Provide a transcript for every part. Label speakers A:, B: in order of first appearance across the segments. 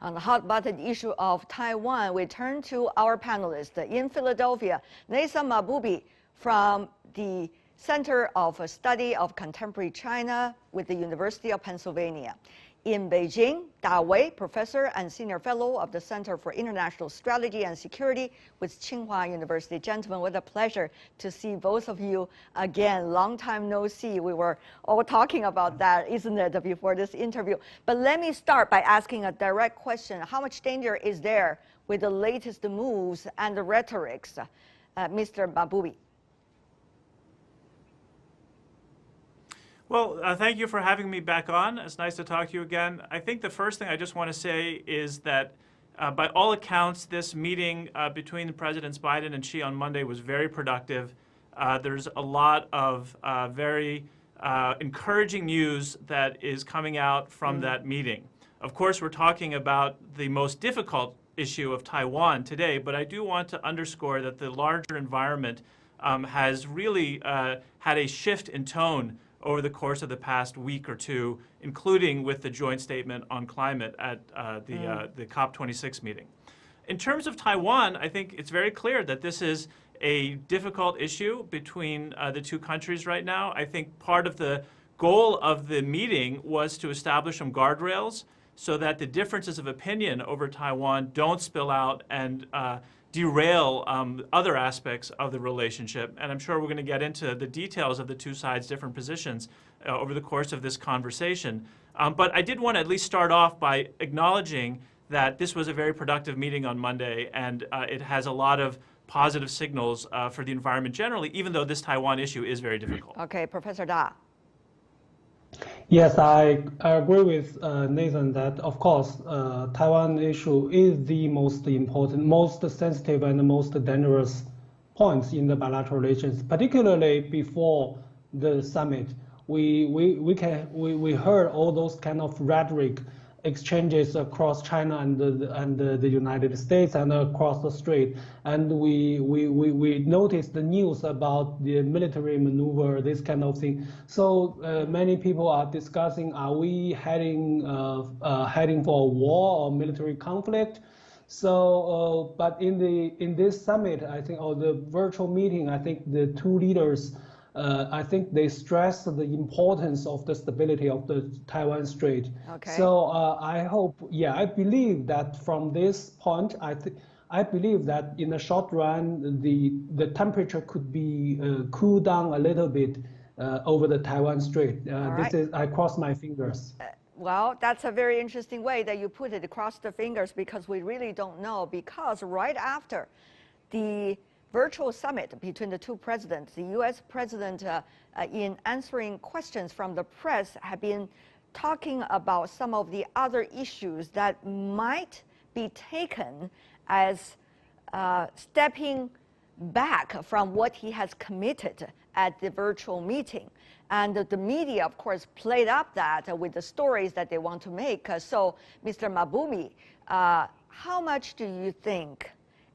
A: On the hot-button issue of Taiwan, we turn to our panelist in Philadelphia, Nathan Mahboobi from the Center of Study of Contemporary China with the University of Pennsylvania. In Beijing, Da Wei, professor and senior fellow of the Center for International Strategy and Security with Tsinghua University. Gentlemen, what a pleasure to see both of you again. Long time no see. We were all talking about that, isn't it, before this interview? But let me start by asking a direct question. How much danger is there with the latest moves and the rhetorics? Mr. Mahboobi.
B: Well, thank you for having me back on. It's nice to talk to you again. I think the first thing I just want to say is that by all accounts, this meeting between Presidents Biden and Xi on Monday was very productive. There's a lot of very encouraging news that is coming out from that meeting. Of course, we're talking about the most difficult issue of Taiwan today, but I do want to underscore that the larger environment has really had a shift in tone over the course of the past week or two, including with the joint statement on climate at the COP26 meeting. In terms of Taiwan, I think it's very clear that this is a difficult issue between the two countries right now. I think part of the goal of the meeting was to establish some guardrails so that the differences of opinion over Taiwan don't spill out and derail other aspects of the relationship. And I'm sure we're going to get into the details of the two sides' different positions over the course of this conversation. But I did want to at least start off by acknowledging that this was a very productive meeting on Monday, and it has a lot of positive signals for the environment generally, even though this Taiwan issue is very difficult.
A: Okay, Professor Da.
C: Yes, I agree with Nathan that, of course, Taiwan issue is the most important, most sensitive, and the most dangerous points in the bilateral relations, particularly before the summit. We heard all those kind of rhetoric exchanges across China and the United States and across the strait, and we noticed the news about the military maneuver, this kind of thing. So many people are discussing: are we heading for a war or military conflict? So, but in this summit, I think, or the virtual meeting, I think the two leaders, I think they stress the importance of the stability of the Taiwan Strait.
A: Okay.
C: So I hope, I believe that from this point, I believe that in the short run, the temperature could be cooled down a little bit over the Taiwan Strait. I cross my fingers.
A: Well, that's a very interesting way that you put it, cross the fingers, because we really don't know, because right after the virtual summit between the two presidents, the U.S. president, in answering questions from the press, have been talking about some of the other issues that might be taken as stepping back from what he has committed at the virtual meeting. And the media, of course, played up that with the stories that they want to make. So, Mr. Mahboobi, how much do you think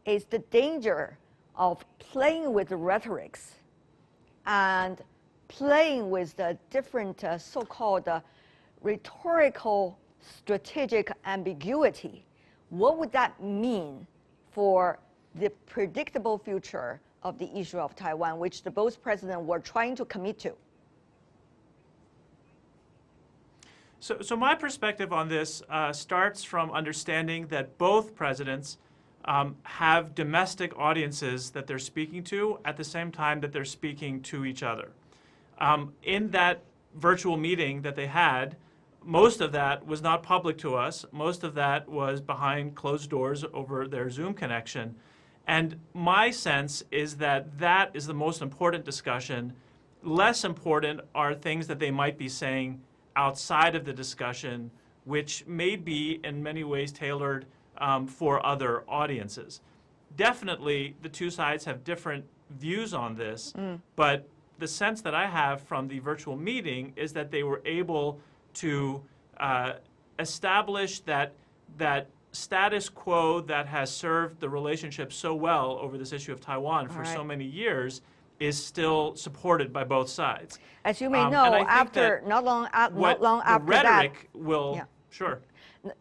A: is the danger of playing with the rhetorics and playing with the different so-called rhetorical strategic ambiguity? What would that mean for the predictable future of the issue of Taiwan, which the both presidents were trying to commit to?
B: So my perspective on this starts from understanding that both presidents have domestic audiences that they're speaking to at the same time that they're speaking to each other. In that virtual meeting that they had, most of that was not public to us. Most of that was behind closed doors over their Zoom connection. And my sense is that that is the most important discussion. Less important are things that they might be saying outside of the discussion, which may be in many ways tailored for other audiences. Definitely, the two sides have different views on this, but the sense that I have from the virtual meeting is that they were able to establish that status quo that has served the relationship so well over this issue of Taiwan for so many years is still supported by both sides.
A: As you may know, after not long after
B: the rhetoric
A: that,
B: will sure.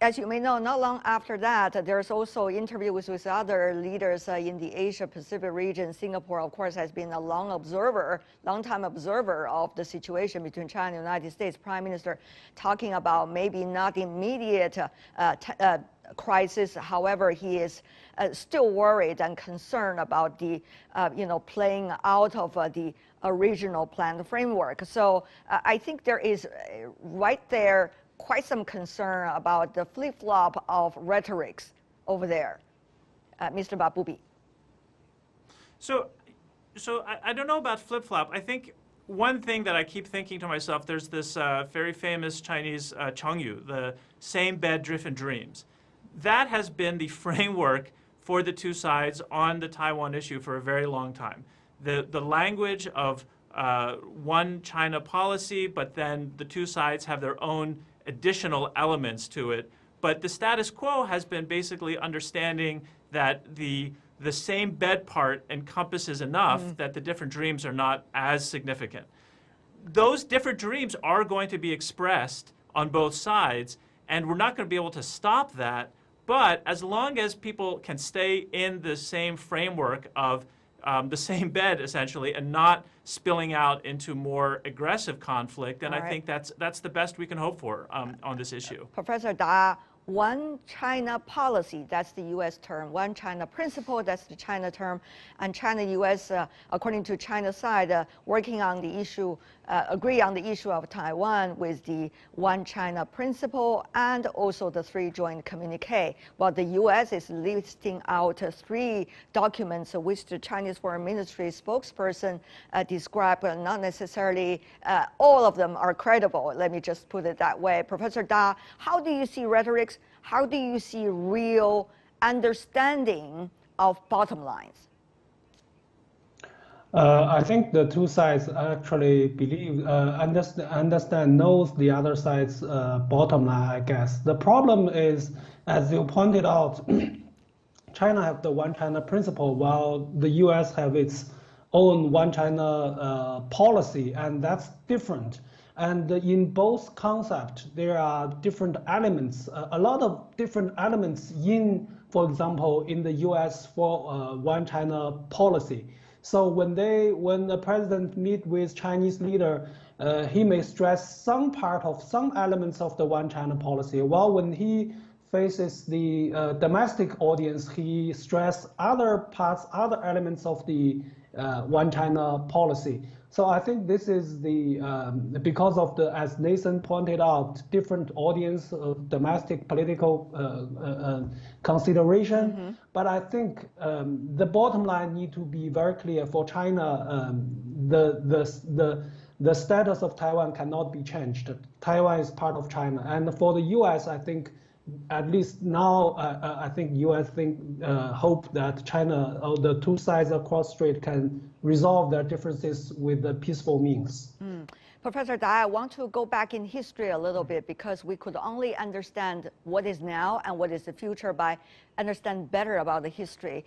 A: as you may know, not long after that, there's also interviews with other leaders in the Asia-Pacific region. Singapore, of course, has been a long-time observer of the situation between China and the United States. Prime Minister talking about maybe not immediate crisis. However, he is still worried and concerned about the, playing out of the original plan framework. So I think there is right there quite some concern about the flip-flop of rhetorics over there. Mr. Babubi.
B: So I don't know about flip-flop. I think one thing that I keep thinking to myself, there's this very famous Chinese Cheng-Yu, the same bed, different dreams. That has been the framework for the two sides on the Taiwan issue for a very long time. The language of one China policy, but then the two sides have their own additional elements to it. But the status quo has been basically understanding that the same bed part encompasses enough that the different dreams are not as significant. Those different dreams are going to be expressed on both sides, and we're not going to be able to stop that. But as long as people can stay in the same framework of the same bed, essentially, and not spilling out into more aggressive conflict, then I think that's the best we can hope for on this issue.
A: Professor Da, one China policy, that's the U.S. term. One China principle, that's the China term. And China-U.S., according to China's side, working on the issue, agree on the issue of Taiwan with the one China principle and also the three joint communiques. While the U.S. is listing out three documents which the Chinese Foreign Ministry spokesperson described, not necessarily all of them are credible. Let me just put it that way. Professor Da, how do you see rhetorics? How do you see real understanding of bottom lines?
C: I think the two sides actually believe, understand, knows the other side's bottom line, I guess. The problem is, as you pointed out, China have the one China principle, while the US have its own one China policy, and that's different. And in both concepts, there are different elements, a lot of different elements in, for example, in the US for one China policy. So when the president meet with Chinese leader, he may stress some elements of the one China policy, while when he faces the domestic audience, he stress other parts, other elements of the one China policy. So I think this is because of the, as Nathan pointed out, different audience, domestic political consideration. But I think the bottom line need to be very clear for China. The status of Taiwan cannot be changed. Taiwan is part of China, and for the U.S., I think at least now, I think U.S. hope that China or the two sides of Cross-Strait can resolve their differences with the peaceful means.
A: Professor Da, I want to go back in history a little bit because we could only understand what is now and what is the future by understand better about the history.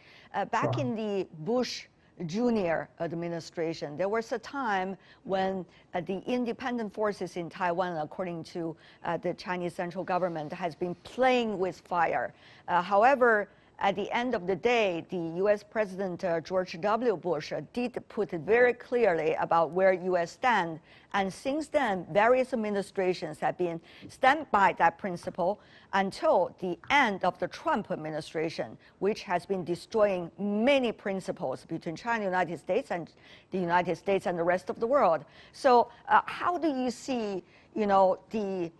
A: Back in the Bush Junior administration, there was a time when the independent forces in Taiwan, according to the Chinese central government, has been playing with fire. However, at the end of the day, the U.S. President George W. Bush did put it very clearly about where U.S. stand. And since then, various administrations have been stand by that principle until the end of the Trump administration, which has been destroying many principles between China, United States, and the United States and the rest of the world. So how do you see, the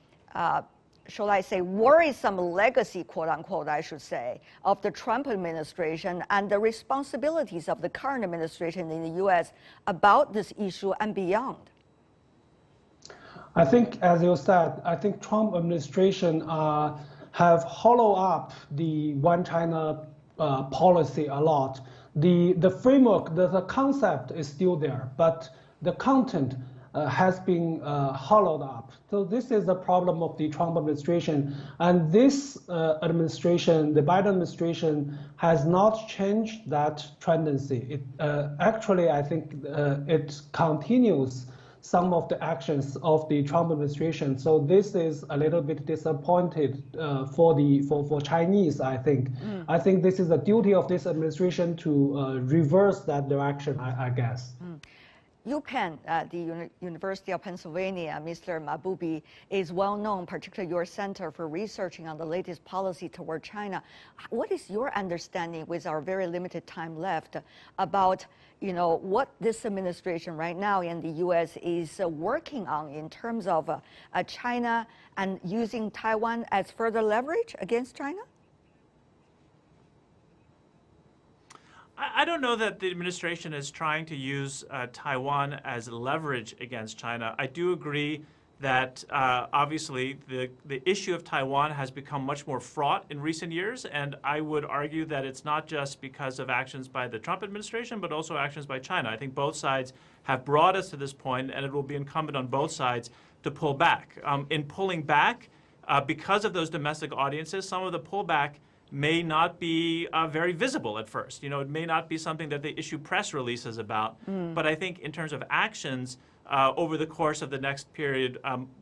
A: shall I say, worrisome legacy, quote unquote, I should say, of the Trump administration and the responsibilities of the current administration in the U.S. about this issue and beyond?
C: I think, as you said, I think Trump administration have hollowed up the one China policy a lot. The framework, the concept is still there, but the content has been hollowed up. So this is the problem of the Trump administration. And this administration, the Biden administration, has not changed that tendency. Actually, I think it continues some of the actions of the Trump administration. So this is a little bit disappointed for Chinese, I think. I think this is the duty of this administration to reverse that direction, I guess.
A: UPenn, the University of Pennsylvania, Mr. Mahboubi, is well known, particularly your center for researching on the latest policy toward China. What is your understanding, with our very limited time left, about what this administration right now in the U.S. is working on in terms of China and using Taiwan as further leverage against China?
B: I don't know that the administration is trying to use Taiwan as leverage against China. I do agree that obviously the issue of Taiwan has become much more fraught in recent years, and I would argue that it's not just because of actions by the Trump administration, but also actions by China. I think both sides have brought us to this point, and it will be incumbent on both sides to pull back. In pulling back, because of those domestic audiences, some of the pullback may not be very visible at first. It may not be something that they issue press releases about. But I think in terms of actions over the course of the next period,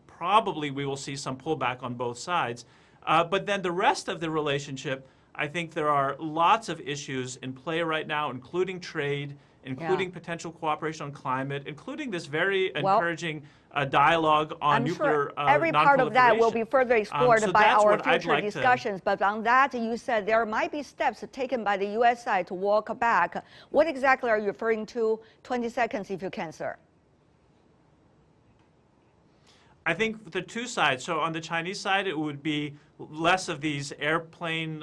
B: probably we will see some pullback on both sides. But then the rest of the relationship, I think there are lots of issues in play right now, including trade, including potential cooperation on climate, including this very encouraging dialogue on nuclear
A: non-proliferation. Every part of that will be further explored by our future discussions. But on that, you said there might be steps taken by the U.S. side to walk back. What exactly are you referring to? 20 seconds if you can, sir.
B: I think the two sides. So on the Chinese side, it would be less of these airplane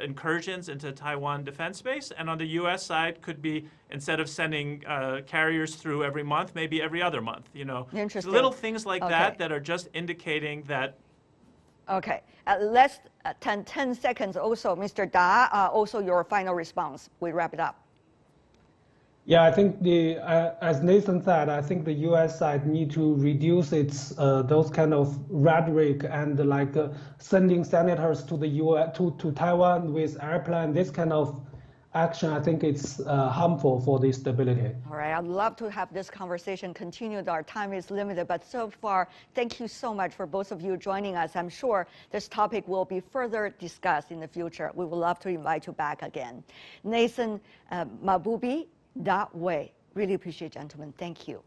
B: incursions into Taiwan defense base. And on the U.S. side, could be instead of sending carriers through every month, maybe every other month.
A: Interesting.
B: Little things like that are just indicating that.
A: Okay. Less 10 seconds also, Mr. Da, also your final response. We wrap it up.
C: Yeah, I think as Nathan said, I think the U.S. side need to reduce its those kind of rhetoric and sending senators to the U.S. to Taiwan with airplane. This kind of action, I think it's harmful for the stability.
A: All right, I'd love to have this conversation continued. Our time is limited, but so far, thank you so much for both of you joining us. I'm sure this topic will be further discussed in the future. We would love to invite you back again. Nathan Mahboubi, Da Wei. Really appreciate it, gentlemen. Thank you.